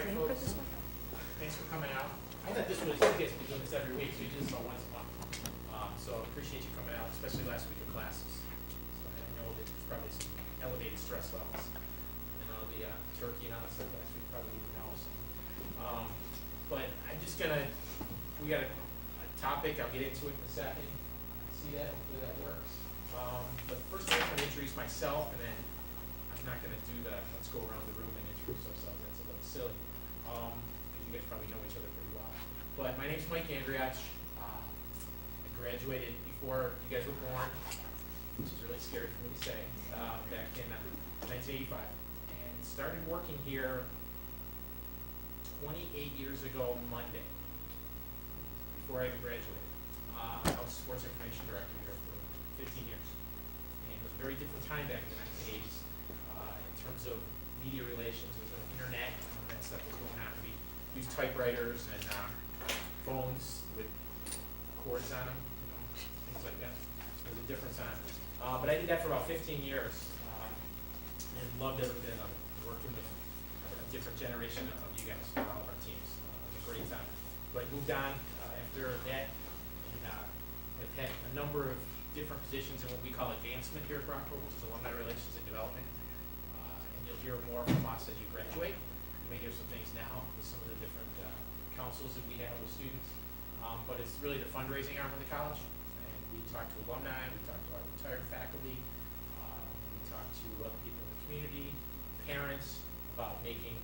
Alright, folks, thanks for coming out. I thought this was, you guys have been doing this every week, so you do this about once a month. So appreciate you coming out, especially last week of classes. So I know that there's probably some elevated stress levels. And all the turkey and all that stuff last week probably didn't help. But I'm just gonna, we got a topic, I'll get into it in a second. See that, hopefully that works. But first I'm gonna introduce myself, and then I'm not gonna do the, let's go around the room and introduce ourselves, that's a little silly. Because you guys probably know each other pretty well. But my name's Mike Andriach. I graduated before you guys were born, which is really scary for me to say, back in 1985. And started working here 28 years ago Monday, before I even graduated. I was sports information director here for 15 years. And it was a very different time back in the 1980s in terms of media relations. There was no internet, and all that stuff was going on. We used typewriters and phones with cords on them, things like that. It was a different time. But I did that for about 15 years and loved every minute of it, working with a different generation of you guys, all of our teams. It was a great time. So I moved on after that, and have had a number of different positions in what we call advancement here at Brockport, which is alumni relations and development. And you'll hear more from us as you graduate. You may hear some things now with some of the different councils that we have with students. But it's really the fundraising arm of the college. And we talk to alumni, we talk to our retired faculty, we talk to other people in the community, parents, about making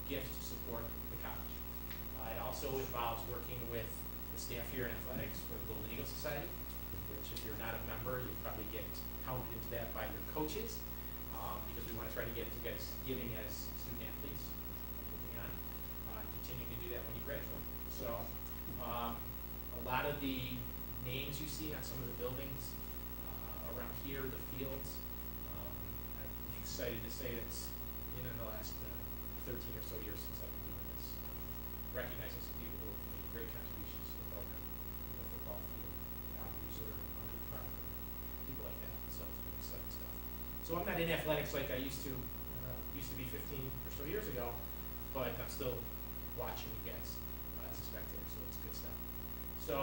gifts to support the college. It also involves working with the staff here in athletics for the Golden Eagle Society, which if you're not a member, you probably get counted into that by your coaches, because we want to try to get you guys giving as student athletes, moving on, continuing to do that when you graduate. So a lot of the names you see on some of the buildings around here, the fields, I'm excited to say that's in the last 13 or so years since I've been doing this, recognizing some people who have made great contributions to the program, the football field, User, Hungry Park, people like that. So it's been exciting stuff. So I'm not in athletics like I used to be 15 or so years ago, but I'm still watching you guys as a spectator, so it's good stuff. So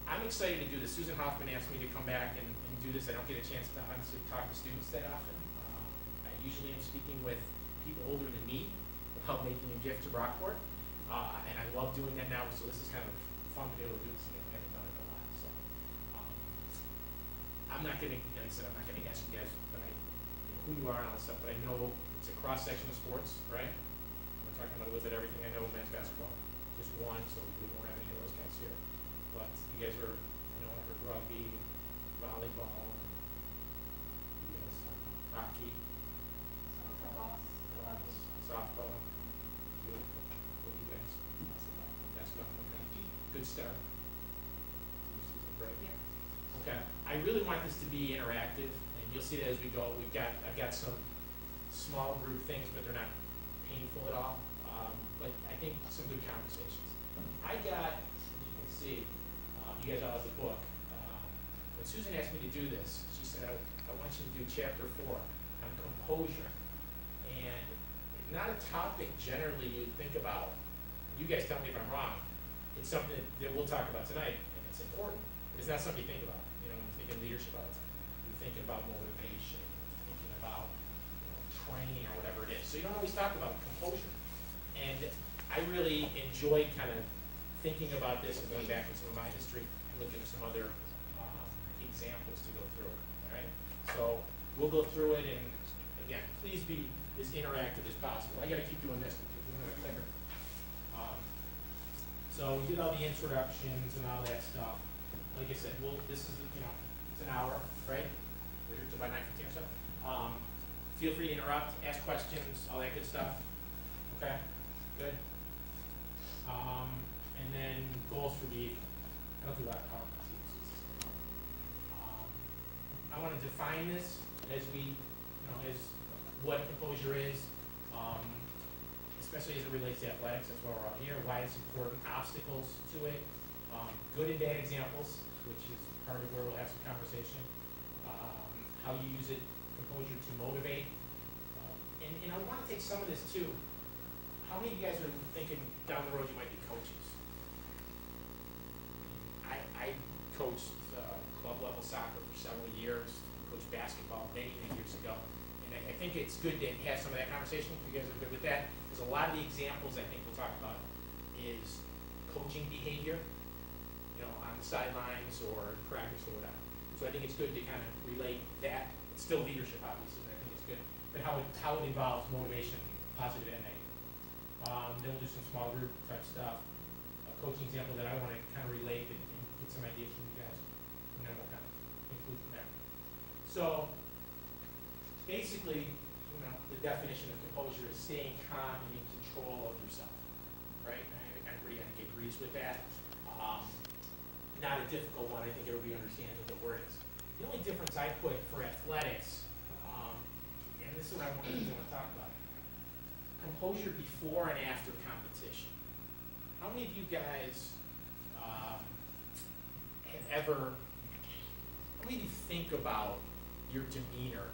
I'm excited to do this. Susan Hoffman asked me to come back and do this. I don't get a chance to honestly talk to students that often. I usually am speaking with people older than me about making a gift to Brockport, and I love doing that now, so this is kind of fun to be able to do this again. I haven't done it in a while, so I'm not going to, like I said, I'm not going to ask you guys who you are and all that stuff, but I know it's a cross-section of sports, right? We're talking about a little bit everything. I know men's basketball, just one, so we won't have any of those guys here. But you guys are, I know, I heard rugby, volleyball, you guys, hockey, softball, beautiful. What do you guys? Basketball, okay. Good start. Great. Okay. I really want this to be interactive, and you'll see that as we go. I've got some small group things, but they're not painful at all. But I think some good conversations. I got, you can see, you guys all have the book. When Susan asked me to do this, she said, I want you to do chapter 4 on composure. And not a topic generally you think about. You guys tell me if I'm wrong. It's something that we'll talk about tonight, and it's important. But it's not something you think about. You know, when you think of leadership all the time. You're thinking about motivation, thinking about training or whatever it is. So you don't always talk about composure. And I really enjoyed kind of thinking about this and going back in some of my history and looking at some other examples to go through it. All right? So we'll go through it, and again, please be as interactive as possible. I got to keep doing this because we're going to clicker. So we did all the introductions and all that stuff. Like I said, this is, it's an hour, right? We're here till about 9:15 or so. Feel free to interrupt, ask questions, all that good stuff. Okay? Good. And then goals for the evening. I don't do a lot of PowerPoint. I want to define this as as what composure is, especially as it relates to athletics. That's why we're out here. Why it's important, obstacles to it, good and bad examples, which is part of where we'll have some conversation. How you use it, composure to motivate, and I want to take some of this too. how many of you guys are thinking down the road you might be coaches? I coached club level soccer for several years, coached basketball many years ago, and I think it's good to have some of that conversation, if you guys are good with that, because a lot of the examples I think we'll talk about is coaching behavior, on the sidelines or in practice or whatever. So I think it's good to kind of relate that. It's still leadership, obviously, but I think it's good. But how it involves motivation, positive and negative. Then we'll do some small group type stuff. A coaching example that I want to kind of relate and get some ideas from you guys, and then we'll kind of include from there. So basically, the definition of composure is staying calm and in control of yourself, right? Everybody, I think, agrees with that. Not a difficult one. I think everybody understands what the word is. The only difference I put for athletics, and this is what I want to talk about, composure before and after competition. How many of you guys have ever, how many of you think about your demeanor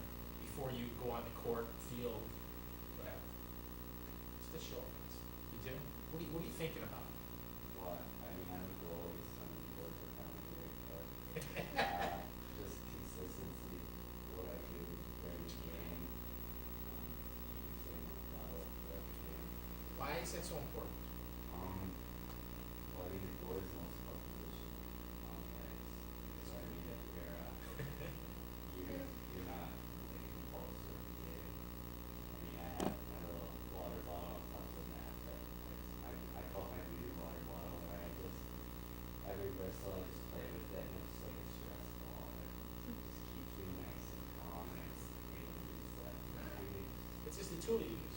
before you go on the court, field, whatever? Just a show of hands. You do? What are you thinking about? Well, I mean, I'm a goalie, some people are coming here, but just consistency, what I do during the game, using my bottle throughout the game. Why is that so important? Well, I mean, the goalie's the most important position on the ice. So I mean, if you're not like compulsive with the game. I mean, I have my little water bottle on top of the mat, but I call it my beauty water bottle, where I just, every whistle, I just play with it, and it's like a stress ball, and it just keeps me nice and calm, and it's able to reset. It's just a tool you use.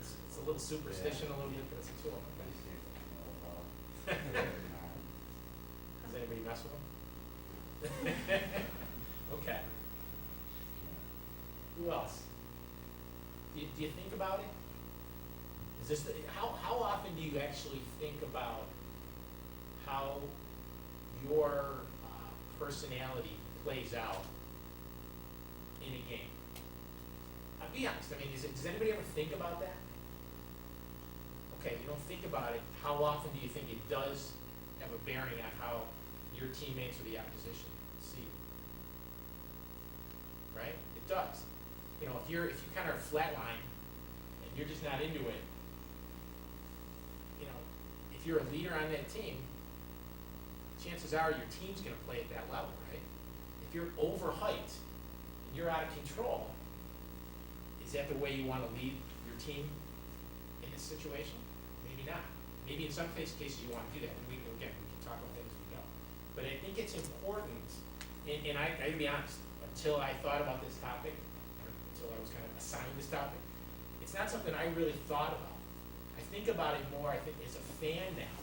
It's a little superstition, a little bit, but it's a tool. I just can't tell about. Does anybody mess with them? Okay. Who else? Do you think about it? Is this how often do you actually think about how your personality plays out in a game? I'll be honest. I mean, does anybody ever think about that? Okay, you don't think about it. How often do you think it does have a bearing on how your teammates or the opposition see you? Right? It does. If you kind of flatline and you're just not into it, if you're a leader on that team, chances are your team's going to play at that level, right? If you're overhyped and you're out of control, is that the way you want to lead your team in this situation? Maybe not. Maybe in some cases you want to do that. And we can talk about that as we go. But I think it's important, and I gotta be honest, until I thought about this topic, or until I was kind of assigned this topic, it's not something I really thought about. I think about it more, I think, as a fan now,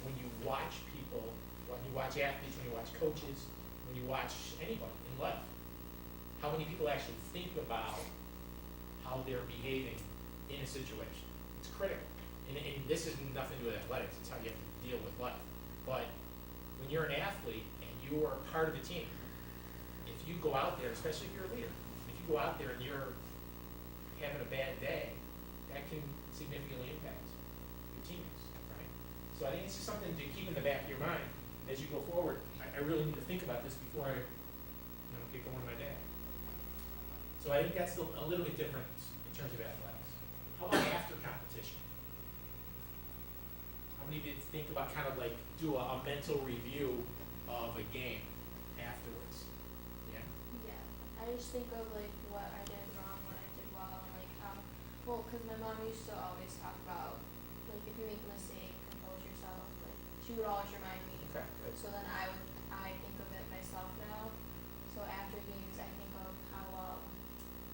when you watch people, when you watch athletes, when you watch coaches, when you watch anybody in life, how many people actually think about how they're behaving in a situation. It's critical. And this has nothing to do with athletics, it's how you have to deal with life. But when you're an athlete and you are part of a team, if you go out there, especially if you're a leader, if you go out there and you're having a bad day, that can significantly impact your teammates, right? So I think it's just something to keep in the back of your mind as you go forward. I really need to think about this before I get going my day. So I think that's a little bit different in terms of athletics. How about after competition? How many of you think about kind of like do a mental review of a game afterwards? Yeah? Yeah, I just think of like what I did wrong, what I did well, and like how, well, because my mom used to always talk about, like if you make a mistake, compose yourself, like she would always remind me. Okay, good. So then I think of it myself now. So after games, I think of how well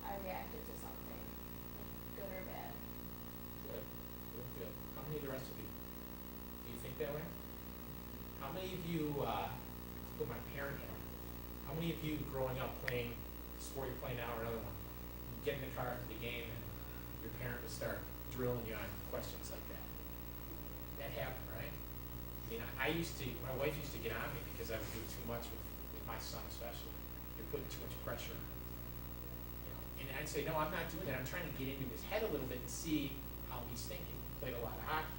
I reacted to something, like good or bad. Good. Good. How many of the rest of you? Do you think that way? How many of you, put my parent in, how many of you growing up playing the sport you're playing now or another one, you get in the car after the game and your parent would start drilling you on questions like that? That happened, right? I mean, my wife used to get on me because I would do too much with my son especially. You're putting too much pressure. And I'd say, no, I'm not doing that. I'm trying to get into his head a little bit and see how how he's thinking. He played a lot of hockey.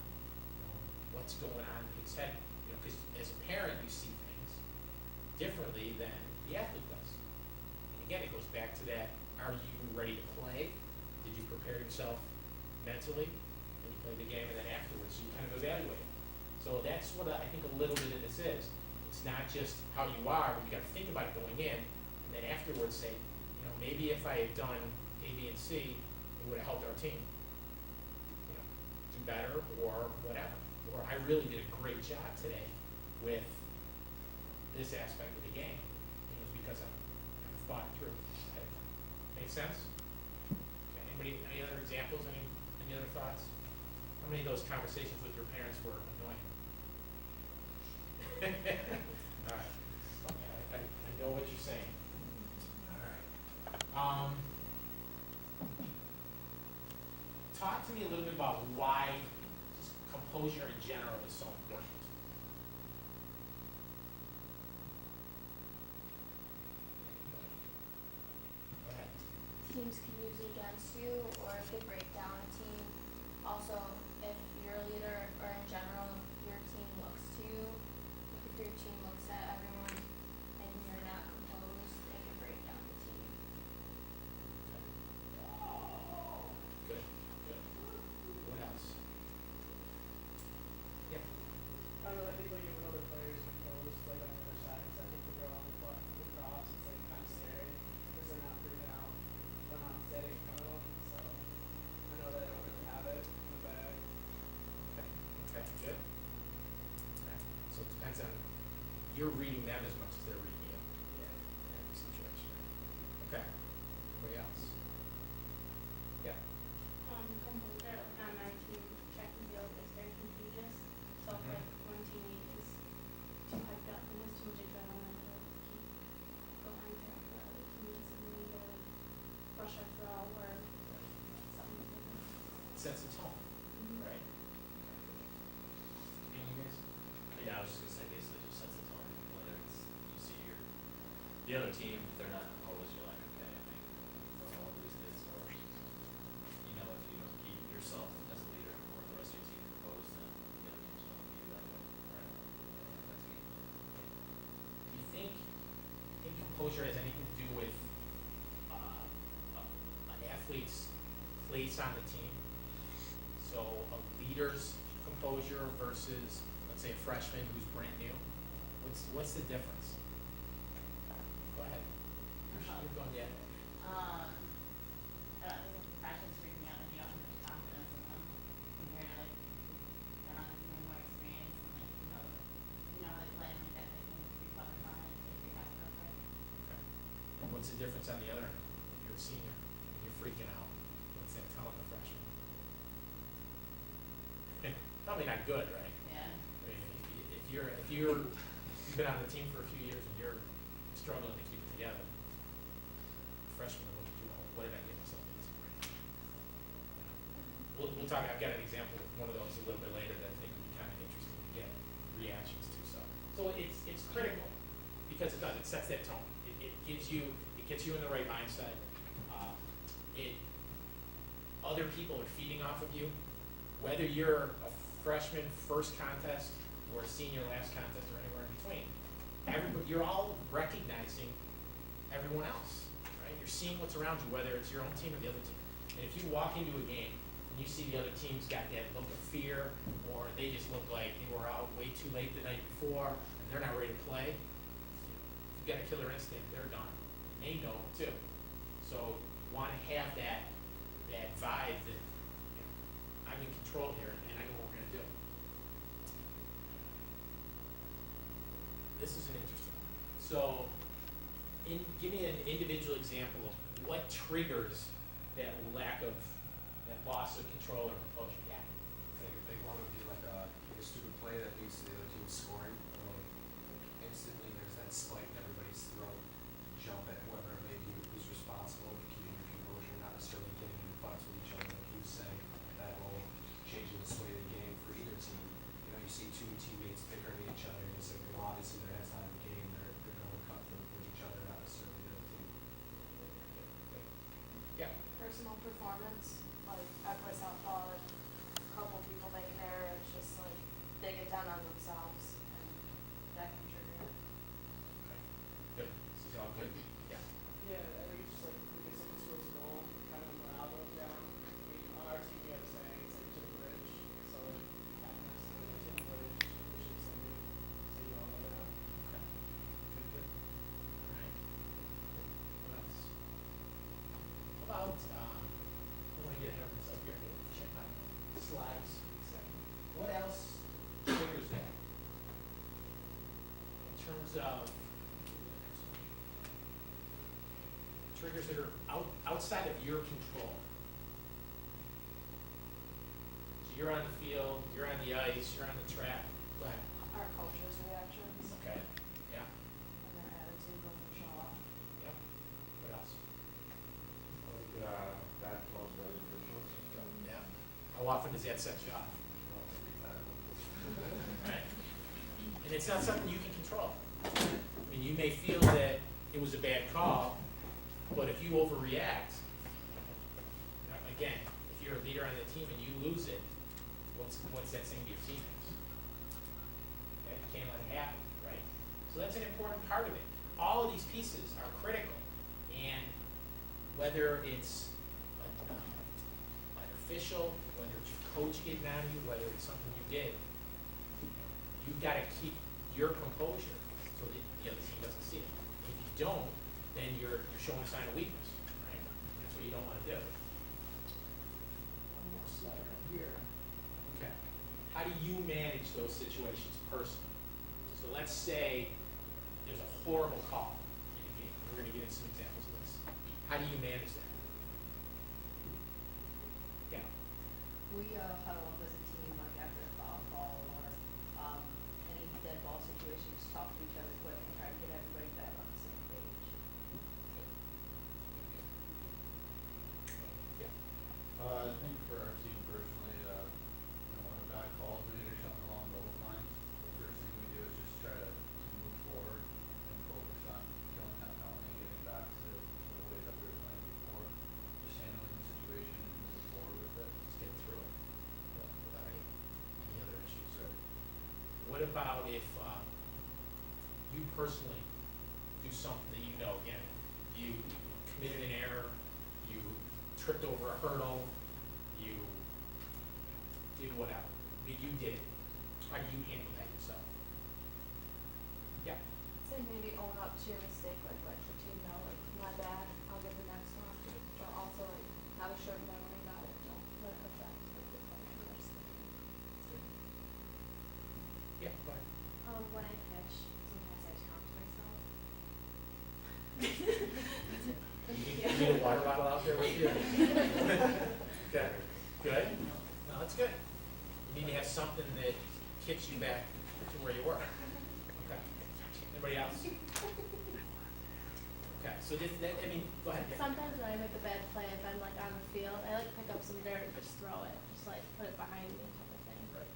What's going on in his head? Because as a parent, you see things differently than the athlete does. And again, it goes back to that: are you ready to play? Did you prepare yourself mentally? And you play the game, and then afterwards, you kind of evaluate it. So that's what I think a little bit of this is. It's not just how you are, but you got to think about it going in, and then afterwards say, maybe if I had done A, B, and C, it would have helped our team, do better or whatever. Or I really did a great job today with this aspect of the game. And it was because I thought it through ahead of time. Make sense? Okay. Anybody, any other examples? Any other thoughts? How many of those conversations with your parents were annoying? All right. Yeah, I know what you're saying. All right. Talk to me a little bit about why just composure in general is so important. Go ahead. Teams can use it against you, or it could break down a team. Also, if you're a leader, or in general, your team looks to you, like if your team looks at everyone and you're not composed, it could break down the team. Good. What else? Yeah. I don't know, I think when you have other players composed, like on the other side, because I think when they're on the cross, it's like kind of scary, because they're not freaking out when I'm standing in front of them, so I know that I don't really have it in the bag. Okay, good. Okay. So it depends on, you're reading them as much as they're reading you Yeah. in every situation. Okay. Anybody else? Yeah. Composure on our team, track and field is very contagious. So if like one teammate is too hyped up and has too much adrenaline, they'll just keep going to the other team doesn't really go like rush or throw or something like that. Sets a tone, Mhm. right? Okay. Any guys? Yeah, I was just gonna say basically just sets the tone, whether it's you see the other team, if they're not composed, you're like, okay, I think they'll lose this, or if you don't keep yourself as a leader or the rest of your team composed, then the other team's gonna view that way. Right. That's game. Do you think composure has anything to do with an athlete's place on the team? So a leader's composure versus, let's say, a freshman who's brand new. What's the difference? Go ahead. You're going yet. I don't think freshmen freaking out and you don't have much confidence in them compared to like veterans and more experience and like how they play and like that they can recover from it, they freak out real quick. Okay. And what's the difference on the other end? If you're a senior and you're freaking out, what's that telling the freshman? Probably not good, right? Yeah. I mean, if you've been on the team for a few years and you're struggling to keep it together, freshman will look at you, what did I get myself into? We'll talk. I've got an example of one of those a little bit later that I think would be kind of interesting to get reactions to. So it's critical because it sets that tone. It gets you in the right mindset. Other people are feeding off of you, whether you're a freshman first contest or a senior last contest or anywhere in between. You're all recognizing everyone else, right? You're seeing what's around you, whether it's your own team or the other team. And if you walk into a game and you see the other team's got that look of fear, or they just look like they were out way too late the night before and they're not ready to play, you've got a killer instinct, they're done. And they know it too. So you want to have that vibe that I'm in control here and I know what we're going to do. This is an interesting one. So give me an individual example of what triggers that lack of, that loss of control or composure. Yeah. I think a big one would be like a stupid play that leads to the other team scoring. Instantly there's that spike in everybody's throat, jump at whoever it may be who's responsible for keeping your composure, not necessarily getting in fights with each other, like you say. That will change the sway of the game for either team. You see two teammates bickering at each other, and it's like, well, obviously their head's not in the game, they're going cutthroat with each other, not necessarily the other team. Yeah. Personal performance, like I play softball, and terms of triggers that are outside of your control. So you're on the field, you're on the ice, you're on the track. Go ahead. Our coaches' reactions Okay. Yeah. and their attitude when they show up. Yep. What else? Bad calls by the officials. Yeah. How often does that set you off? Right? And it's not something you can control. I mean, you may feel that it was a bad call, but if you overreact, again, if you're a leader on the team and you lose it, what's that saying to your teammates? Okay, you can't let it happen, right? So that's an important part of it. All of these pieces are critical, and whether it's an official, whether it's your coach getting on you, whether it's something you did, you've got to keep your composure so that the other team doesn't see it. If you don't, then you're showing a sign of weakness, right? That's what you don't want to do. One more slide right here. Okay. How do you manage those situations personally? So let's say there's a horrible call in a game. We're going to get into some examples of this. How do you manage that? Yeah. We huddle up as a team, like after a foul call or any dead ball situations, talk to each other quick and try to get everybody back on the same page. Yeah. I think for our team personally, when a bad call is made or something along those lines, the first thing we do is just try to move forward and focus on killing that penalty and getting back to the way that we were playing before. Just handling the situation and moving forward with it. Just get through it without any other issues. What about if you personally do something that you know, again, you committed an error, you tripped over a hurdle, you did whatever, but you did it. How do you handle that yourself? Yeah. So maybe own up to your mistake, like let your team know, like, my bad, I'll get the next one. But also like have a short memory about it, don't let it affect like the rest of the game. Yeah, go ahead. When I pitch, sometimes I talk to myself. You need a water bottle out there with you? Okay, good. No, that's good. You need to have something that kicks you back to where you were. Okay. Anybody else? Okay, so I mean, go ahead. Yeah. Sometimes when I make a bad play, if I'm like on the field, I like pick up some dirt and just throw it, just like put it behind me type of thing. Right.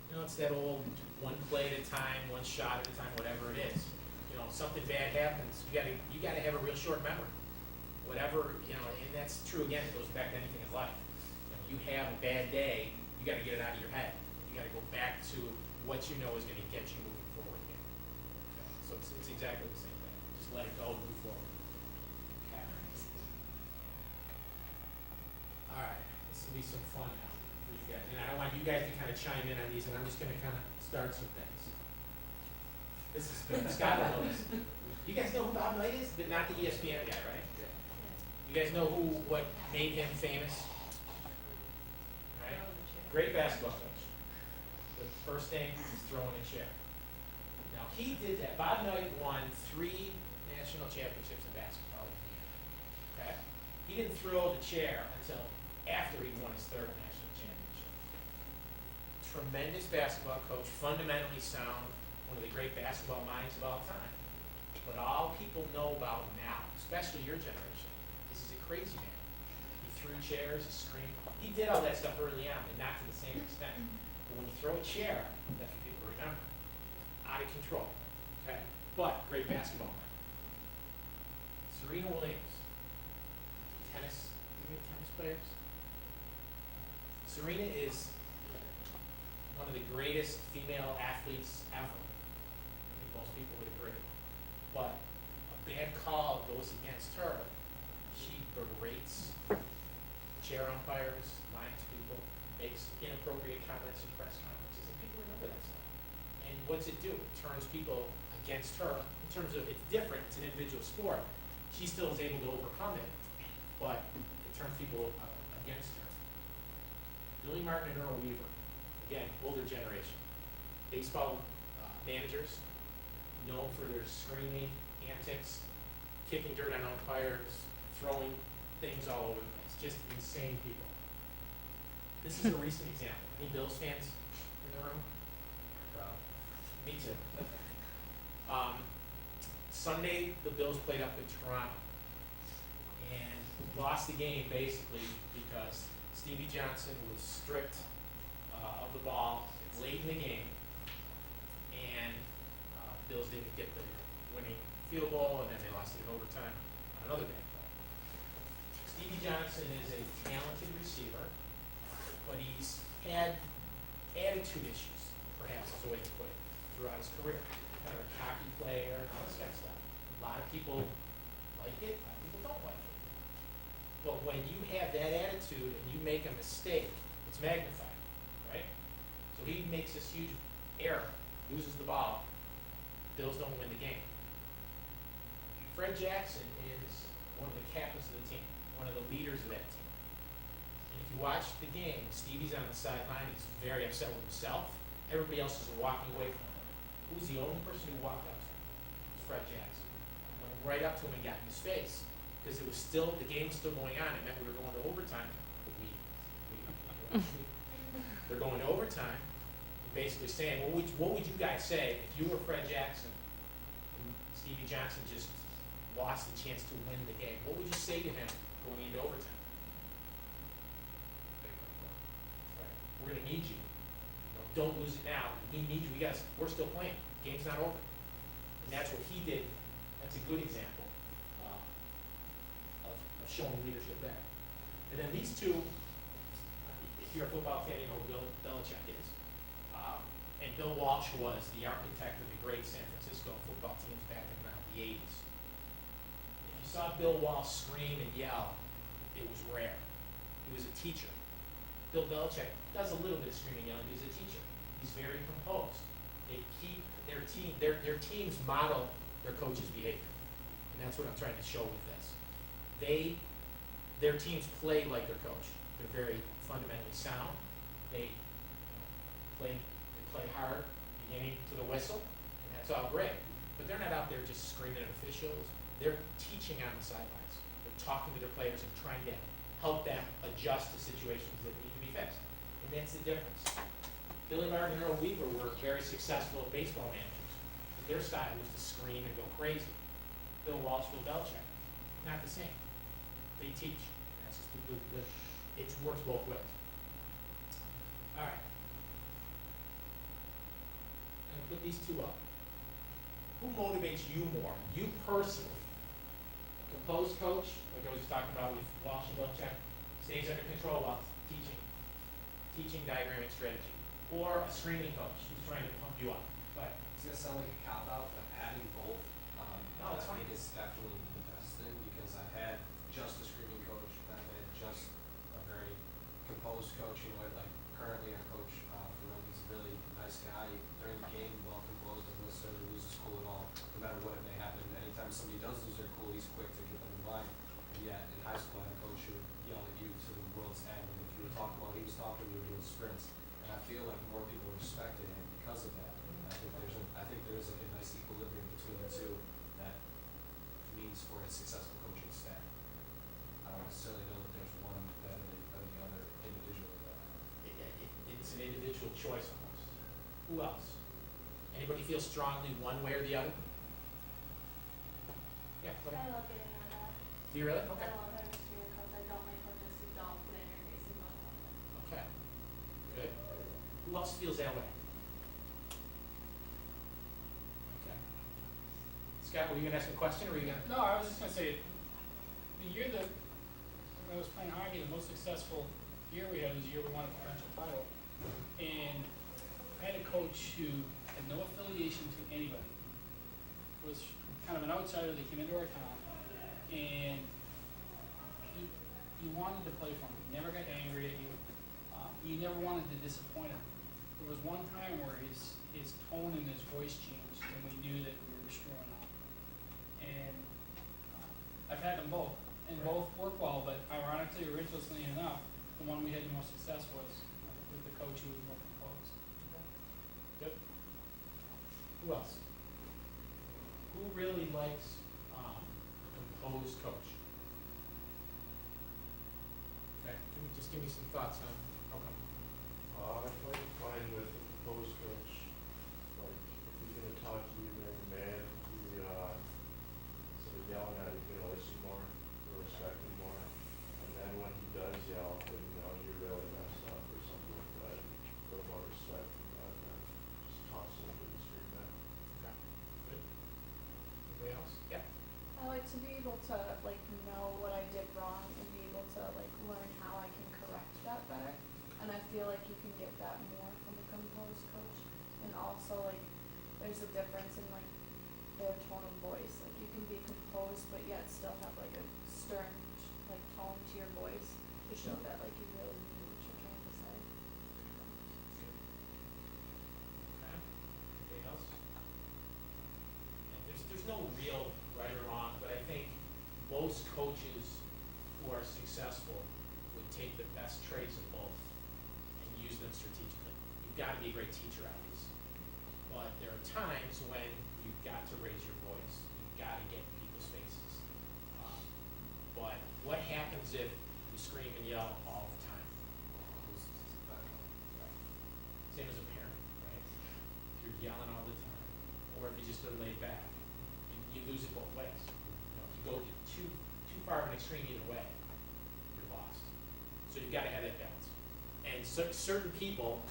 You know, it's that old one play at a time, one shot at a time, whatever it is. You know, something bad happens, you gotta have a real short memory. Whatever, you know, and that's true again, it goes back to anything in life. You have a bad day, you gotta get it out of your head. You gotta go back to what you know is gonna get you moving forward again. Okay. So it's exactly the same thing. Just let it go, move forward. Okay. All right, this will be some fun now for you guys. And I want you guys to kind of chime in on these, and I'm just gonna kind of start some things. This is good. Scott will know this. You guys know who Bob Knight is? But not the ESPN guy, right? You guys know what made him famous? Right? Great basketball coach. The first thing is throwing a chair. Now he did that. Bob Knight won 3 national championships in basketball. Okay? He didn't throw the chair until after he won his 3rd national championship. Tremendous basketball coach, fundamentally sound, one of the great basketball minds of all time. But all people know about now, especially your generation, is he's a crazy man. He threw chairs, he screamed. He did all that stuff early on, but not to the same extent. But when you throw a chair, that's what people remember. Out of control. Okay? But great basketball mind. Serena Williams. Tennis. Do you mean tennis players? Serena is one of the greatest female athletes ever. I think most people would agree. But a bad call goes against her. She berates chair umpires, lines people, makes inappropriate comments in press conferences, and people remember that stuff. And what's it do? It turns people against her. In terms of, it's different, it's an individual sport. She still is able to overcome it, but it turns people against her. Billy Martin and Earl Weaver, again, older generation. Baseball managers, known for their screaming antics, kicking dirt on umpires, throwing things all over the place, just insane people. This is a recent example. Any Bills fans in the room? Proud. Me too. Sunday, the Bills played up in Toronto and lost the game basically because Stevie Johnson was stripped of the ball late in the game, and Bills didn't get the winning field goal, and then they lost it in overtime on another bad play. Stevie Johnson is a talented receiver, but he's had attitude issues, perhaps is the way to put it, throughout his career. Kind of a cocky player and all this kind of stuff. A lot of people like it, a lot of people don't like it. But when you have that attitude and you make a mistake, it's magnified, right? So he makes this huge error, loses the ball, Bills don't win the game. Fred Jackson is one of the captains of the team, one of the leaders of that team. And if you watch the game, Stevie's on the sideline, he's very upset with himself. Everybody else is walking away from him. Who's the only person who walked up to him? It was Fred Jackson. Went right up to him and got in his face. Because it was still, the game was still going on. It meant we were going to overtime. They're going to overtime. And basically saying, what would you guys say if you were Fred Jackson and Stevie Johnson just lost the chance to win the game? What would you say to him going into overtime? Right. We're going to need you. Don't lose it now. We need you. We're still playing. Game's not over. And that's what he did. That's a good example of showing leadership there. And then these two, if you're a football fan, you know who Bill Belichick is. And Bill Walsh was the architect of the great San Francisco football teams back in the 80s. If you saw Bill Walsh scream and yell, it was rare. He was a teacher. Bill Belichick does a little bit of screaming and yelling, but he's a teacher. He's very composed. They keep their teams model their coach's behavior. And that's what I'm trying to show with this. Their teams play like their coach. They're very fundamentally sound. They play hard, beginning to the whistle, and that's all great. But they're not out there just screaming at officials. They're teaching on the sidelines. They're talking to their players and trying to help them adjust to situations that need to be fixed. And that's the difference. Billy Martin and Earl Weaver were very successful baseball managers. But their style was to scream and go crazy. Bill Walsh, Bill Belichick, not the same. They teach. That's just it works both ways. All right. I'm going to put these two up. Who motivates you more? You personally. A composed coach, like I was just talking about with Walsh and Belichick, stays under control while teaching diagramming strategy. Or a screaming coach who's trying to pump you up. But It's gonna sound like a cop-out, but having both, No, it's I fine. think is definitely the best thing, because I've had just a screaming coach, and I've had just a very composed coach, you know, like currently our coach, for them, he's a really nice guy, during the game, well composed, doesn't necessarily lose his cool at all, no matter what it may happen. Anytime somebody does lose their cool, he's quick to get them in line. And yet, in high school, I had a coach who would yell at you to the world's end, and if you were talking while he was talking, we were doing sprints. And I feel like more people respected him because of that. I think there is like a nice equilibrium between the two that means for a successful coaching staff. I don't necessarily know that there's one better than the other individually, though. it's an individual choice almost. Who else? Anybody feel strongly one way or the other? Yeah, go I ahead. love getting on that. Do you really? Okay. I love having a student coach. I don't like coaches who don't get in your face and go on. Okay. Good. Who else feels that way? Okay. Scott, were you gonna ask a question, or were you gonna? No, I was just gonna say, the year that when I was playing hockey, the most successful year we had was the year we won a provincial title. And I had a coach who had no affiliation to anybody. Was kind of an outsider that came into our town, and you wanted to play for him. He never got angry at you. You never wanted to disappoint him. There was one time where his tone and his voice changed, and we knew that we were screwing up. And I've had them both, and both work well, but ironically or interestingly enough, the one we had the most success was with the coach who was more composed. Good. Who else? really likes, a composed coach? Okay, just give me some thoughts on, okay. I might find with a proposed coach, like, if he's gonna talk to you during the man, he, instead of yelling at you, you're gonna listen more, or respect him more. And then when he does yell, then you know you really messed up or something like that, a little more respect rather than just constantly screaming at him. Okay, good. Anybody else? Yeah. I like to be able to like know what I did wrong and be able to like learn how I can correct that better. And I feel like you can get that more from a composed coach. And also like there's a difference in like their tone of voice. Like you can be composed but yet still have like a stern like tone to your voice to show that like you really mean what you're trying to say. Okay, anybody else? And there's no real right or wrong, but I think most coaches who are successful would take the best traits of both and use them strategically. You've got to be a great teacher, obviously, but there are times when you've got to raise your voice. You've got to get in people's faces. But what happens if you scream and yell all the time? Same as a parent, right? If you're yelling all the time, or if you just are laid back, you lose it both ways. You know, if you go too far of an extreme either way, you're lost. So you've got to have that balance. And certain people,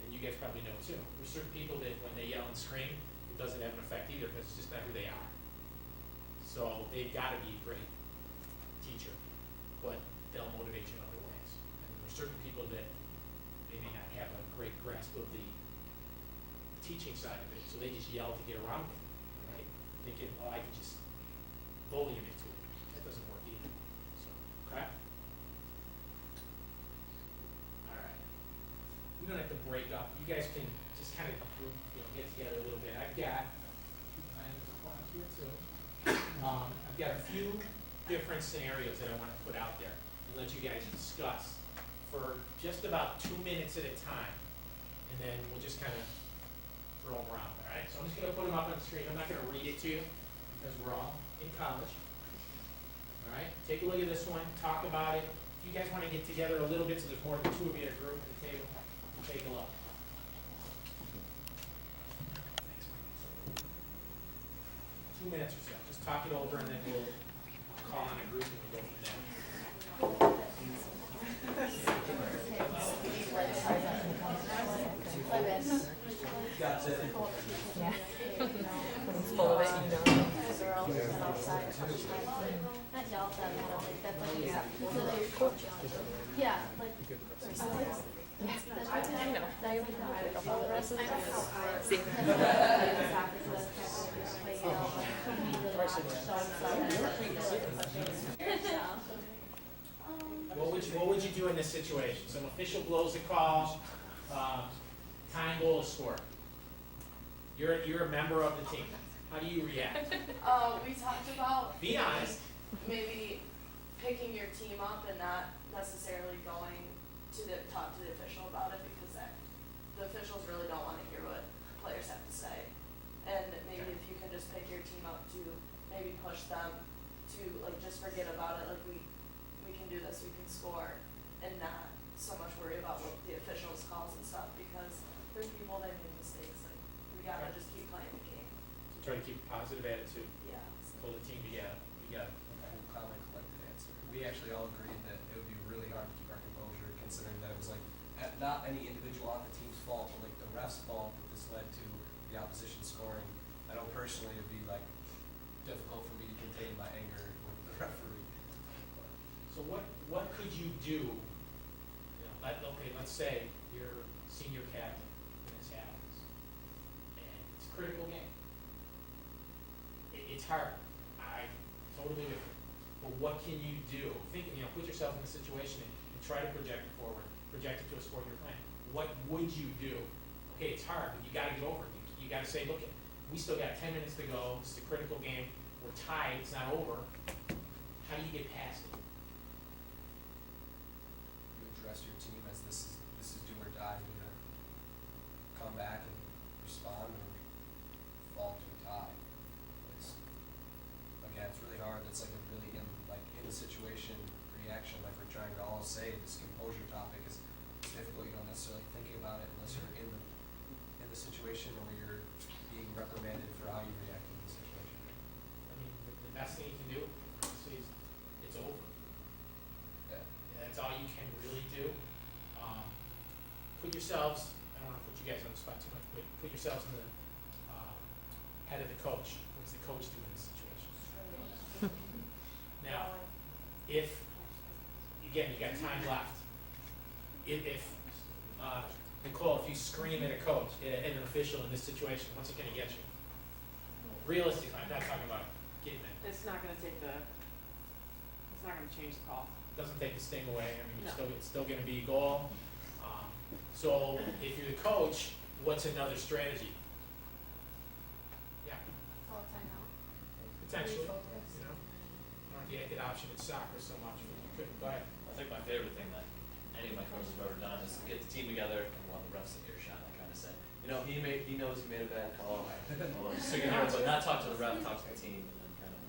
and you guys probably know too, there's certain people that when they yell and scream, it doesn't have an effect either because it's just not who they are. So they've got to be a great teacher, but they'll motivate you in other ways. And there's certain people that they may not have a great grasp of the teaching side of it, so they just yell to get around it, right? Thinking, oh, I can just bully him into it. That doesn't work either. So, okay? All right. We don't have to break up. You guys can just kind of group, get together a little bit. I've got here too. I've got a few different scenarios that I want to put out there and let you guys discuss for just about 2 minutes at a time, and then we'll just kind of throw them around, all right? So I'm just going to put them up on the screen. I'm not going to read it to you because we're all in college, all right? Take a look at this one, talk about it. If you guys want to get together a little bit so there's more than 2 of you at a group at the table, take a look. 2 minutes or so. Just talk it over and then we'll call on a group and we'll go from there. Got it. Yeah. It's full of it, you know. Girls and outside or something. Not yell at them, but like that's like acceptable to their coach. Yeah, like. I know. Now you're picking my like all the rest of the time. See. What would you do in this situation? Some official blows the call, time goal is scored. You're a member of the team. How do you react? We talked about Be honest. maybe picking your team up and not necessarily going to talk to the official about it because the officials really don't want to hear what players have to say. And maybe if you can just pick your team up to maybe push them to like just forget about it, like we can do this, we can score, and not so much worry about what the officials calls and stuff because there's people that make mistakes. Like we gotta just keep playing the game. So try to keep a positive attitude. Yeah. Pull the team together. You got it. Common collective answer. We actually all agreed that it would be really hard to keep our composure, considering that it was like not any individual on the team's fault, but like the ref's fault that this led to the opposition scoring. I know personally it'd be like difficult for me to contain my anger with the referee. So what could you do? Let's say you're senior captain and this happens, and it's a critical game. It's hard. I totally with you. But what can you do? Put yourself in the situation and try to project it forward. Project it to a sport you're playing. What would you do? Okay, it's hard, but you got to get over it. You got to say, look, we still got 10 minutes to go. This is a critical game. We're tied. It's not over. How do you get past it? You address your team as this is do or die. You either come back and respond or fall to a tie. It's situation where you're being reprimanded for how you reacted in the situation. I mean, the best thing you can do, honestly, is it's over. Yeah. And that's all you can really do. Put yourselves, I don't wanna put you guys on the spot too much, but put yourselves in the, head of the coach. What's the coach doing in this situation? Now, if, again, you got time left. If, Nicole, if you scream at a coach, at an official in this situation, what's it gonna get you? Realistically, I'm not talking about getting it. It's not gonna change the call. Doesn't take the sting away. I mean, No. it's still gonna be a goal. So if you're the coach, what's another strategy? Yeah, Call timeout. potentially, Refocus. you know? I don't know if you had that option in soccer so much, but you couldn't, go ahead. I think my favorite thing that any of my coaches have ever done is to get the team together and want the refs in earshot, and kind of say, you know, he knows he made a bad call, well, so you can hear it, but not talk to the ref, talk to the team, and then kind of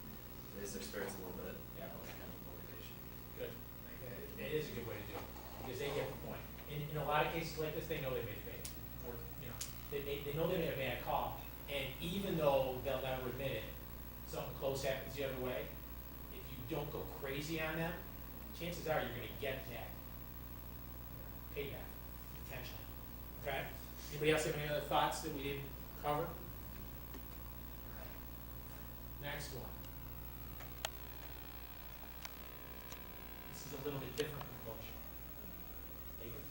raise their spirits a little bit, you know, kind of motivation. Good. Like, it is a good way to do it, because they get the point. In a lot of cases like this, they know they made a bad, or, you know, they know they made a bad call, and even though they'll never admit it, something close happens the other way, if you don't go crazy on them, chances are you're gonna get that payback, potentially, okay? Anybody else have any other thoughts that we didn't cover? Alright. Next one. This is a little bit different from coaching.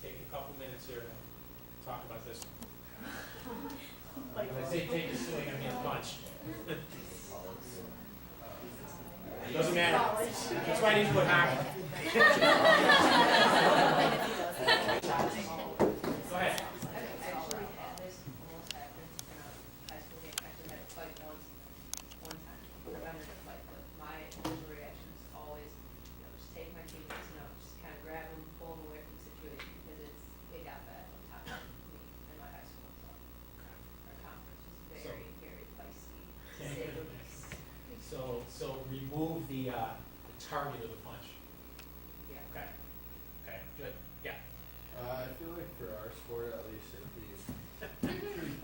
Take a couple minutes here and talk about this one. When I say take a swing, I mean a punch. Doesn't matter. That's why I didn't put hockey. Go ahead. I've actually had this almost happen in a high school game. I actually had a fight one time. I've never had a fight, but my initial reaction is always, you know, just take my teammates, you know, just kind of grab them, pull them away from the situation because it got bad one time for me in my high school. So our conference was very, very feisty, to say the least. So remove the target of the punch. Yeah. Okay. Okay, good. Yeah. I feel like for our sport at least, it'd be,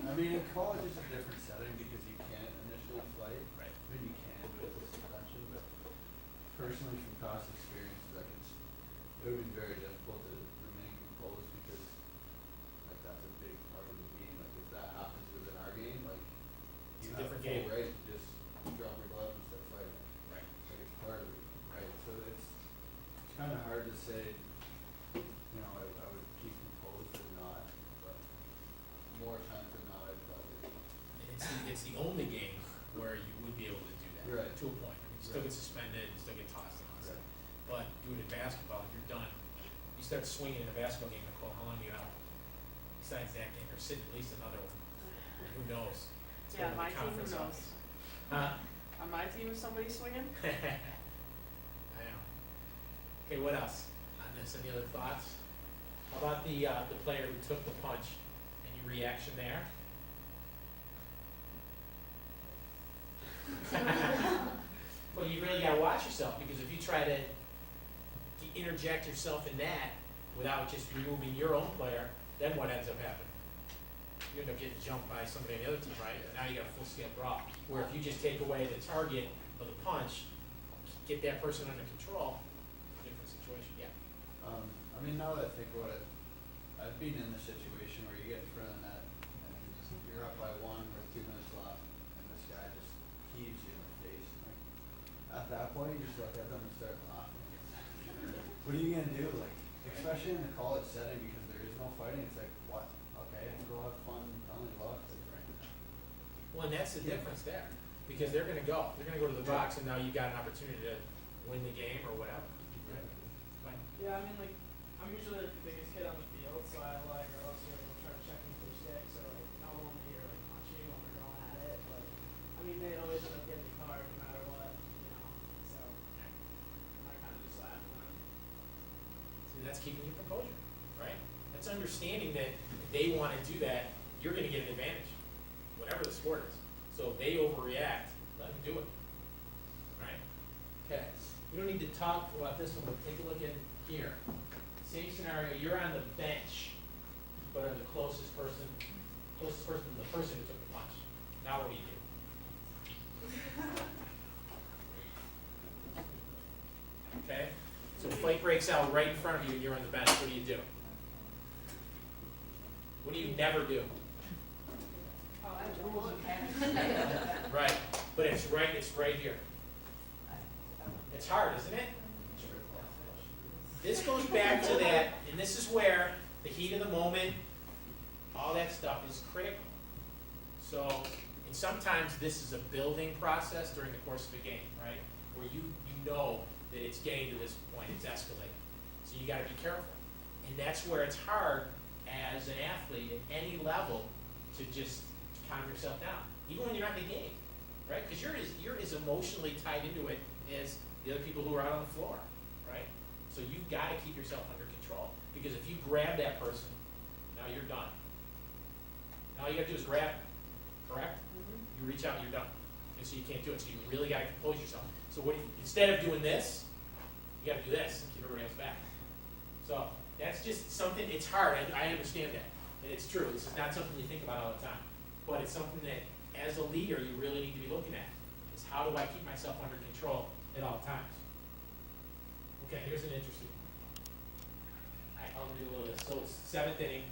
I mean, in college is a different setting because you can't initially fight. Right. I mean, you can with the suspension, but personally from past experiences, it would be very difficult to remain composed because, like, that's a big part of the game. Like, if that happens within our game, like, It's a you have different full game. right to just drop your glove and start fighting. Right. Like, it's part of it, right? So it's kind of hard to say, you know, I would keep composed or not, but more times than not, I'd probably. And it's the only game where you would be able to do that. Right. To a point. I mean, you still Right. get suspended, you still get tossed and all that Right. stuff. But do it in basketball, you're done. You start swinging in a basketball game, Nicole, how long do you out? Besides that game, or sitting at least another one. And who knows? It's Yeah, going to my the team, who conference knows? office. Huh? On my team, is somebody swinging? I know. Okay, what else on this? Any other thoughts? How about the player who took the punch? Any reaction there? Well, you really gotta watch yourself, because if you try to interject yourself in that without just removing your own player, then what ends up happening? You end up getting jumped by somebody on the other team, right? And now you got a full-scale brawl. Where if you just take away the target of the punch, get that person under control, different situation, yeah. I mean, now that I think about it, I've been in the situation where you get in front of the net and you're up by 1 with 2 minutes left, and this guy just heaves you in the face. And like, at that point, you just look at them and start laughing. What are you gonna do? Like, especially in the college setting, because there is no fighting. It's like, what? Okay, go have fun, penalty box. Well, and that's the difference there, because they're gonna go to the box, and now you got an opportunity to win the game or whatever. Right. Yeah, I mean, like, I'm usually like the biggest kid on the field, so I have a lot of girls who will try to check me for sticks or like elbow me or like punching when we're going at it. But I mean, they always end up getting the card no matter what, you know. So I kind of just laugh at them. See, that's keeping your composure, right? That's understanding that if they wanna do that, you're gonna get an advantage, whatever the sport is. So if they overreact, let them do it, right? Okay, you don't need to talk about this one, but take a look at here. Same scenario, you're on the bench, but are the closest person closest person to the person who took the punch. Now what do you do? Okay, so the fight breaks out right in front of you and you're on the bench, what do? What do you never do? Oh, I don't. Right, but it's right here. It's hard, isn't it? This goes back to that, and this is where the heat of the moment, all that stuff is critical. So, and sometimes this is a building process during the course of a game, right? Where you know that it's getting to this point, it's escalating. So you gotta be careful. And that's where it's hard as an athlete at any level to just calm yourself down, even when you're not in the game, right? Because you're as emotionally tied into it as the other people who are out on the floor, right? So you've got to keep yourself under control, because if you grab that person, now you're done. Now all you got to do is grab them, correct? You reach out and you're done, and so you can't do it. So you really got to compose yourself. So instead of doing this, you got to do this and keep everybody else back. So that's just something. It's hard. I understand that, and it's true. This is not something you think about all the time, but it's something that, as a leader, you really need to be looking at. Is how do I keep myself under control at all times? Okay, here's an interesting one. I'll read a little of this. So it's 7th inning.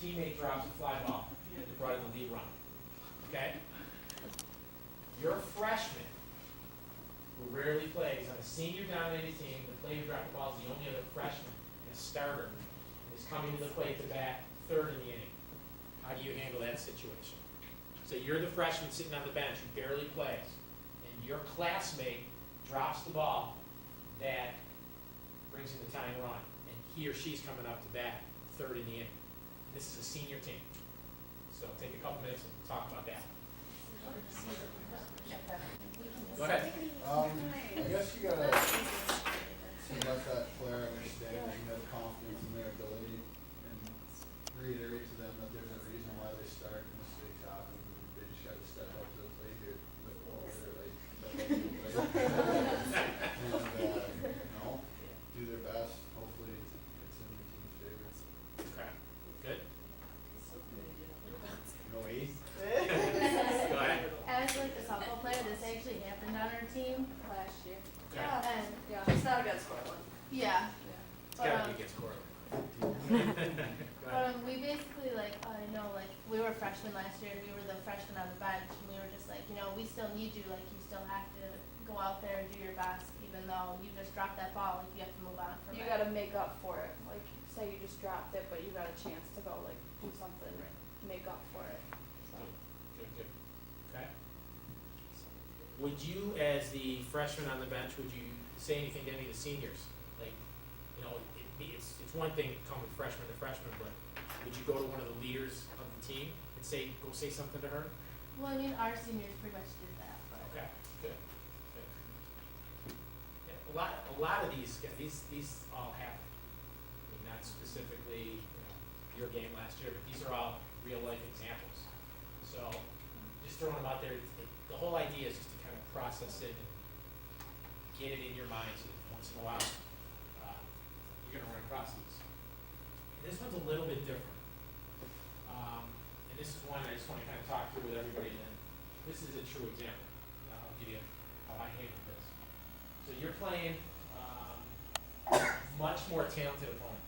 Teammate drops a fly ball. They brought in the lead run. Okay? Your freshman, who rarely plays on a senior-dominated team, the player who dropped the ball is the only other freshman and a starter, and is coming to the plate to bat 3rd in the inning. How do you handle that situation? So you're the freshman sitting on the bench who barely plays, and your classmate drops the ball that brings in the tying run, and he or she's coming up to bat 3rd in the inning. This is a senior team. So take a couple minutes and talk about that. Go ahead. I guess you gotta let that player understand that you have confidence in their ability and reiterate to them that there's a reason why they start and mistakes happen. They just gotta step up to the plate here, lift the ball, or like step up to the plate. And, do their best. Hopefully it's in the team's favor. Okay. Good. No eight? Go ahead. As like a softball player, this actually happened on our team last year. Okay. And It's not against Portland. yeah. It's But, gotta be against Cortland. Go But ahead. we basically we were freshmen last year and we were the freshmen on the bench and we were just like, we still need you, like you still have to go out there and do your best even though you just dropped that ball, like you have to move on from You it. gotta make up for it, like, say you just dropped it, but you got a chance to go, like, do something, make up for it, so. Good. Okay. Would you, as the freshman on the bench, would you say anything to any of the seniors? Like, it's one thing coming freshman to freshman, but would you go to one of the leaders of the team and go say something to her? Well, I mean, our seniors pretty much did that, but. Okay, good. Yeah, a lot of these all happen. I mean, not specifically, your game last year, but these are all real life examples. So, just throwing them out there, the whole idea is just to kind of process it and get it in your mind so that once in a while, you're gonna run across these. And this one's a little bit different. And this is one I just wanna kind of talk through with everybody, and then this is a true example. I'll give you how I handled this. So you're playing, much more talented opponent.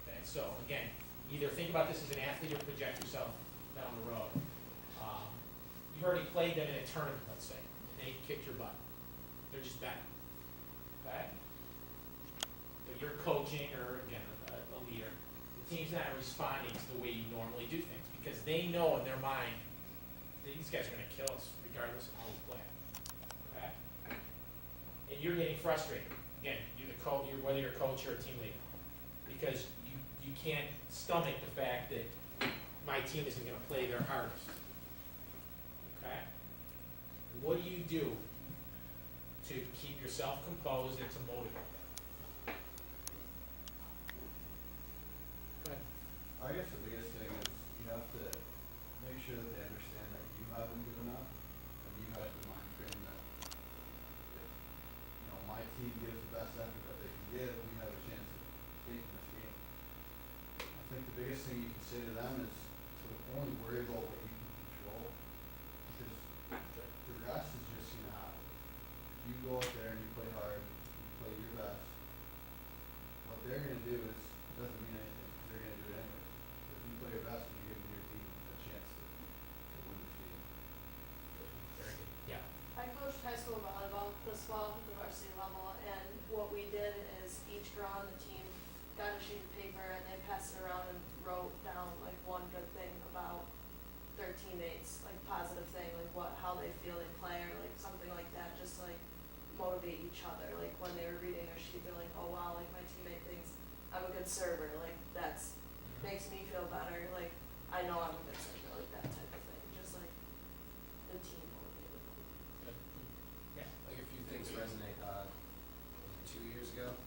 Okay, so again, either think about this as an athlete or project yourself down the road. You've already played them in a tournament, let's say, and they kicked your butt. They're just better. Okay? But you're coaching, or again, a leader. The team's not responding to the way you normally do things because they know in their mind that these guys are going to kill us regardless of how we play. Okay? And you're getting frustrated. Again, whether you're a coach or a team leader, because you can't stomach the fact that my team isn't going to play their hardest. Okay? What do you do to keep yourself composed and to motivate them? Go ahead. I guess the biggest thing is you have to make sure that they understand that you haven't given up, and you have the mind frame that if my team gives the best effort that they can give, we have a chance of taking this game. I think the biggest thing you can say to them is only worry about what you can control, because the rest is just gonna happen. If you go out there and you play hard, you play your best, what they're gonna do is, doesn't mean anything, they're gonna do it anyway. If you play your best, and you give your team a chance to win this game. Very good. Yeah. I coached high school volleyball this fall at the varsity level, and what we did is each girl on the team got a sheet of paper and they passed it around and wrote down like one good thing about their teammates, like positive thing, like how they feel they play or like something like that, just to like motivate each other. Like when they were reading their sheet, they're like, oh wow, like my teammate thinks I'm a good server, like that's makes me feel better, like I know I'm a good server, like that type of thing, just like the team motivated them. Good. Yeah. Like a few things resonate, was it 2 years ago?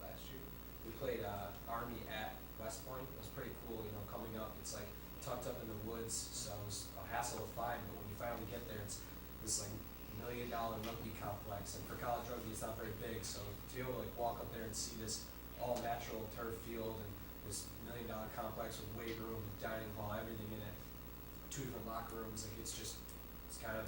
Last year? We played, Army at West Point. It was pretty cool, you know, coming up, it's like tucked up in the woods, so it was a hassle to find, but when you finally get there, it's this like $1 million rugby complex, and for college rugby, it's not very big, so to be able to like walk up there and see this all natural turf field and this $1 million complex with weight room, dining hall, everything in it, 2 different locker rooms, like it's kind of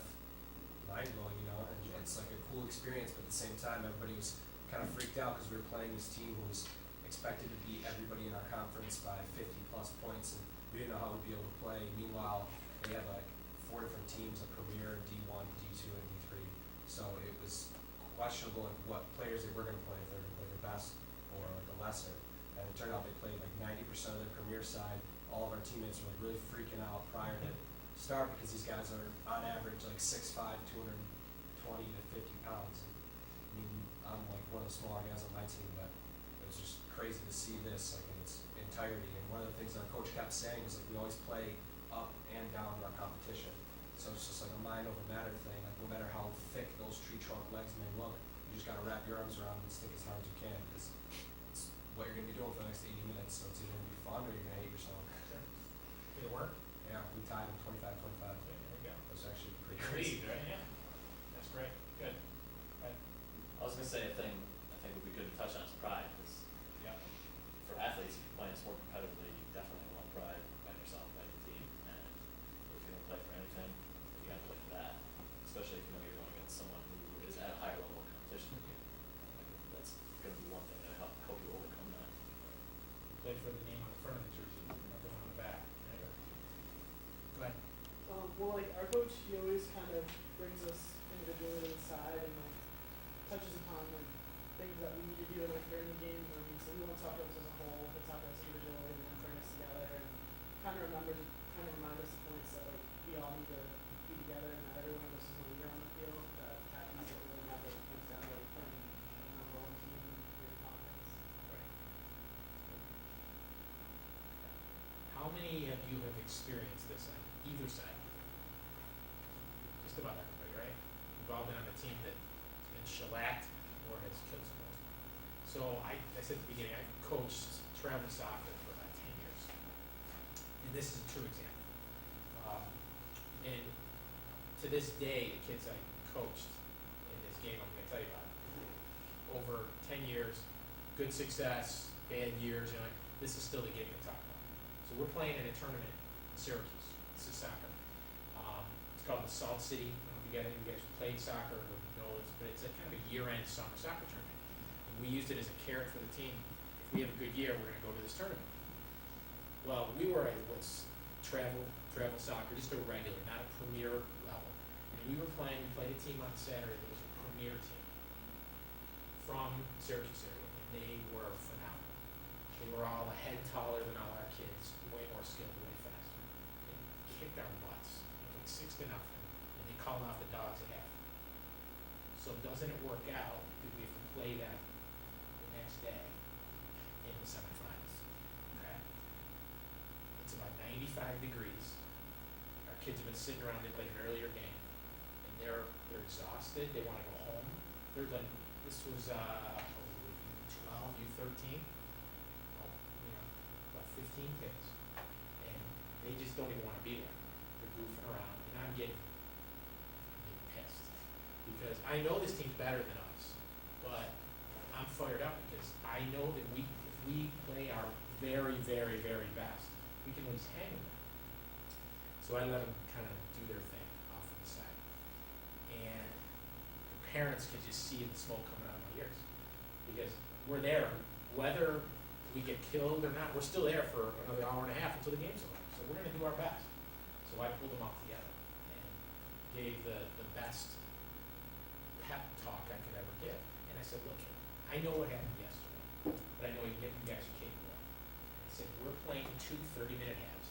mind blowing, you know, and it's like a cool experience, but at the same time, everybody was kind of freaked out because we were playing this team who was expected to beat everybody in our conference by 50 plus points, and we didn't know how we'd be able to play. Meanwhile, they had like 4 different teams, a Premier, D1, D2, and D3, so it was questionable like what players they were going to play, if they were going to play their best or like the lesser, and it turned out they played like 90% of their Premier side. All of our teammates were like really freaking out prior to start because these guys are on average like 6'5", 220 to 50 pounds. I mean, I'm like one of the smaller guys on my team, but it was just crazy to see this like in its entirety. And one of the things our coach kept saying was like we always play up and down to our competition. So it's just like a mind over matter thing. Like no matter how thick those tree trunk legs may look, you just gotta wrap your arms around and stick as hard as you can because it's what you're gonna be doing for the next 80 minutes. So it's either gonna be fun or you're gonna hate yourself. Sure. Did it work? Yeah, we tied them 25-25. There we go. It was actually pretty Lead, crazy. right? Yeah. That's great. Good. Right. I was gonna say a thing I think would be good to touch on is pride, because Yeah. for athletes, if you're playing a sport competitively, you definitely want pride by yourself, by your team, and if you don't play for anything, you gotta play for that, especially if you know you're going against someone who is at a higher level of competition than you. Like, that's gonna be one thing that help you overcome that. Play for the name on the front of the jersey, not the one on the back. Right? Go ahead. Well, like our coach, he always kind of brings us individually to the side and like touches upon like things that we need to do like during the game. Or so we won't talk about us as a whole, but talk about us individually and then bring us together and kind of remind us of points that like we all need to be together and that every one of us is a leader on the field. That captains don't really have like points down to like playing the number one team in your conference. Right. How many of you have experienced this on either side? Just about everybody, right? We've all been on a team that's been shellacked or has killed someone. So I said at the beginning, I coached travel soccer for about 10 years. And this is a true example. And to this day, the kids I coached in this game I'm going to tell you about, over 10 years, good success, bad years, you know, this is still the game to talk about. So we're playing in a tournament in Syracuse. This is soccer. It's called the Salt City. I don't know if you guys played soccer or know this, but it's a kind of a year-end summer soccer tournament. And we used it as a carrot for the team. If we have a good year, we're going to go to this tournament. Well, we were at what's travel soccer, just a regular, not a premier level. And we played a team on Saturday that was a premier team from Syracuse area, and they were phenomenal. They were all a head taller than all our kids, way more skilled, way faster. They kicked our butts, like 6-0, and they called off the dogs at half. So doesn't it work out because we have to play them the next day in the semifinals? Okay? It's about 95 degrees. Our kids have been sitting around, they played an earlier game, and they're exhausted, they wanna go home. They're like, this was U12, U13, about 15 kids, and they just don't even wanna be there. They're goofing around, and I'm getting pissed, because I know this team's better than us, but I'm fired up because I know that if we play our very, very, very best, we can at least hang with them. So I let them kind of do their thing off on the side. And the parents could just see the smoke coming out of my ears. Because we're there, whether we get killed or not, we're still there for another hour and a half until the game's over. So we're gonna do our best. So I pulled them all together and gave the best pep talk I could ever give. And I said, look, I know what happened yesterday, but I know you guys are capable. I said, we're playing 2 30-minute halves.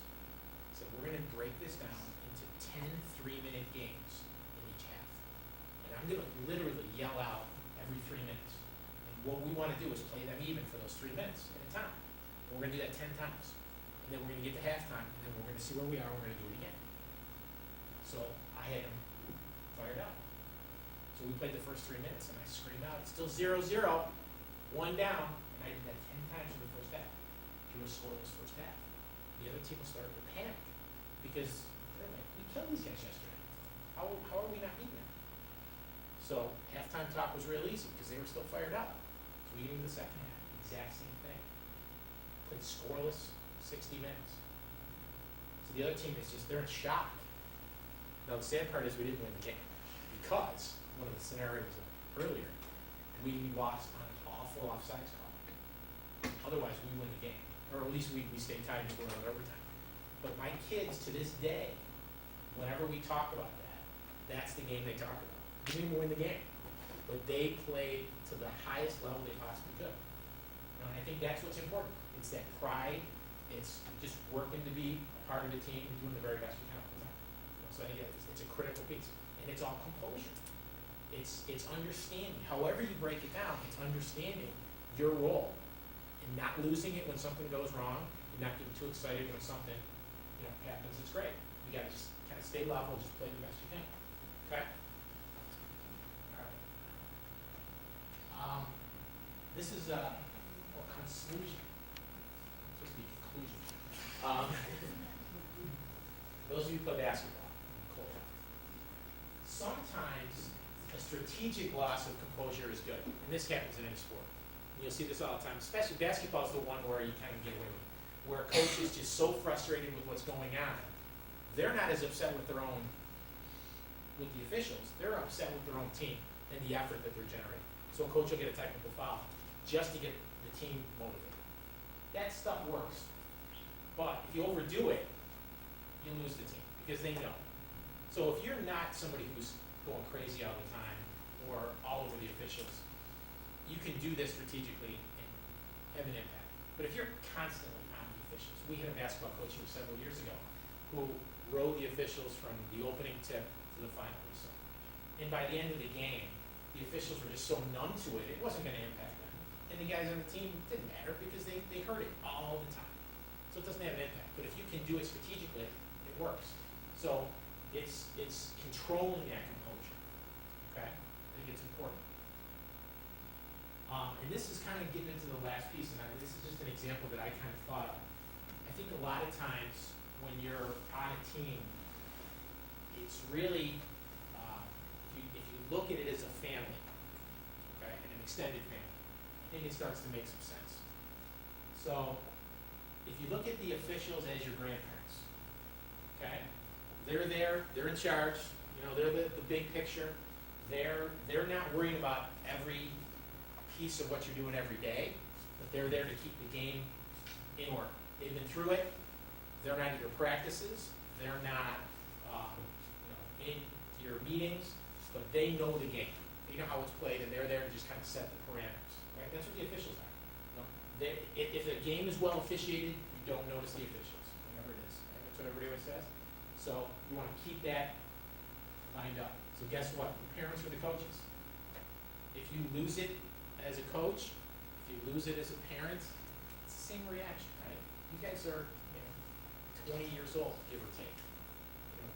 I said, we're gonna break this down into 10 3-minute games in each half. And I'm gonna literally yell out every 3 minutes. And what we wanna do is play them even for those 3 minutes at a time. And we're gonna do that 10 times. And then we're gonna get to halftime, and then we're gonna see where we are, and we're gonna do it again. So I had them fired up. So we played the first 3 minutes, and I screamed out, it's still 0-0, 1 down, and I did that 10 times in the first half. Drew a scoreless first half. The other team was starting to panic, because they're like, we killed these guys yesterday. How are we not beating them? So halftime talk was real easy, because they were still fired up. So we get into the second half, exact same thing. Played scoreless 60 minutes. So the other team is just, they're in shock. Now the sad part is we didn't win the game, because one of the scenarios earlier, we lost on an awful offsides call. Otherwise, we win the game, or at least we stay tied and go out overtime. But my kids, to this day, whenever we talk about that, that's the game they talk about. We didn't even win the game, but they played to the highest level they possibly could. And I think that's what's important. It's that pride. It's just working to be a part of the team and doing the very best we can. So I think it's a critical piece, and it's all composure. It's understanding. However you break it down, it's understanding your role and not losing it when something goes wrong, and not getting too excited when something happens. It's great. You got to just kind of stay level and just play the best you can. Okay. All right. This is a conclusion. It's supposed to be conclusion. Those of you who play basketball, cool. Sometimes a strategic loss of composure is good, and this happens in any sport. And you'll see this all the time, especially basketball is the one where you kind of get away with it, where a coach is just so frustrated with what's going on. They're not as upset with their own, with the officials. They're upset with their own team and the effort that they're generating. So a coach will get a technical foul just to get the team motivated. That stuff works, but if you overdo it, you lose the team because they know. So if you're not somebody who's going crazy all the time or all over the officials, you can do this strategically and have an impact. But if you're constantly on the officials, we had a basketball coach here several years ago who rode the officials from the opening tip to the final whistle. And by the end of the game, the officials were just so numb to it, it wasn't going to impact them. And the guys on the team, it didn't matter because they heard it all the time. So it doesn't have an impact. But if you can do it strategically, it works. So it's controlling that composure. Okay? I think it's important. And this is kind of getting into the last piece, and this is just an example that I kind of thought of. I think a lot of times when you're on a team, it's really, if you look at it as a family, okay, and an extended family, I think it starts to make some sense. So, if you look at the officials as your grandparents, okay, they're there, they're in charge, they're the big picture. They're not worrying about every piece of what you're doing every day, but they're there to keep the game in order. They've been through it. They're not at your practices. They're not in your meetings, but they know the game. They know how it's played, and they're there to just kind of set the parameters. Right? That's what the officials are. If a game is well officiated, you don't notice the officials, whatever it is. Right? That's what everybody always says. So you want to keep that lined up. So guess what? The parents are the coaches. If you lose it as a coach, if you lose it as a parent, it's the same reaction, right? You guys are 20 years old, give or take.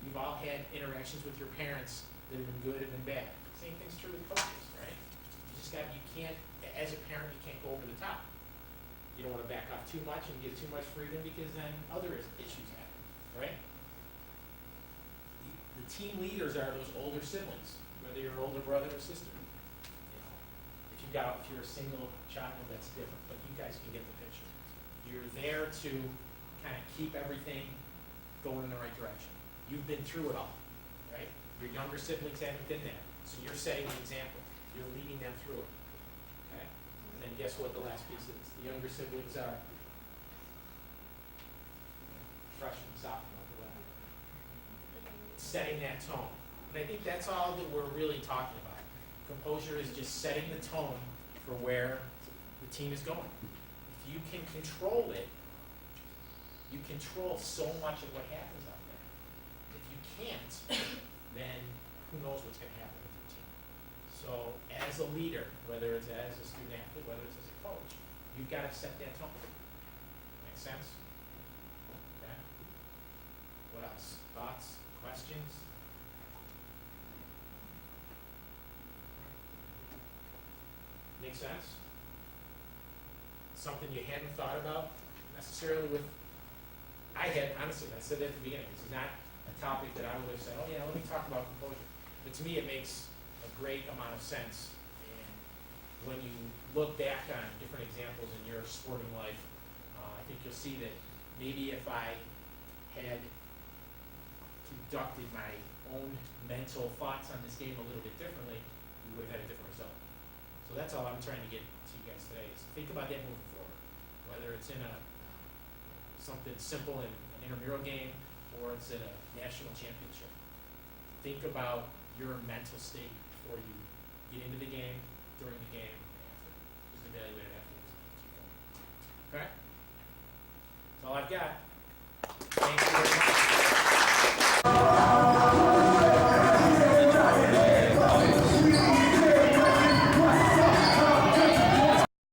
You've all had interactions with your parents that have been good and been bad. Same thing's true with coaches, right? You can't, as a parent, you can't go over the top. You don't want to back off too much and give too much freedom because then other issues happen, right? The team leaders are those older siblings, whether you're an older brother or sister. If you're a single child, that's different, but you guys can get the picture. You're there to kind of keep everything going in the right direction. you've been through it all, right? Your younger siblings haven't been there, so you're setting the example, you're leading them through it, okay? And then guess what the last piece is? The younger siblings are freshman, sophomore, whatever. Setting that tone. And I think that's all that we're really talking about. Composure is just setting the tone for where the team is going. If you can control it, you control so much of what happens out there. If you can't, then who knows what's going to happen with your team. So as a leader, whether it's as a student athlete, whether it's as a coach, you've got to set that tone. Make sense? Okay. What else? Thoughts? Questions? Make sense? Something you hadn't thought about necessarily with, I had, honestly, I said that at the beginning, this is not a topic that I would have said, oh yeah, let me talk about composure. But to me, it makes a great amount of sense. And when you look back on different examples in your sporting life, I think you'll see that maybe if I had conducted my own mental thoughts on this game a little bit differently, we would have had a different result. So that's all I'm trying to get to you guys today, is think about that moving forward. Whether it's in a something simple in an intramural game or it's in a national championship. Think about your mental state before you get into the game, during the game, and after. Just evaluate it afterwards. Okay? That's all I've got.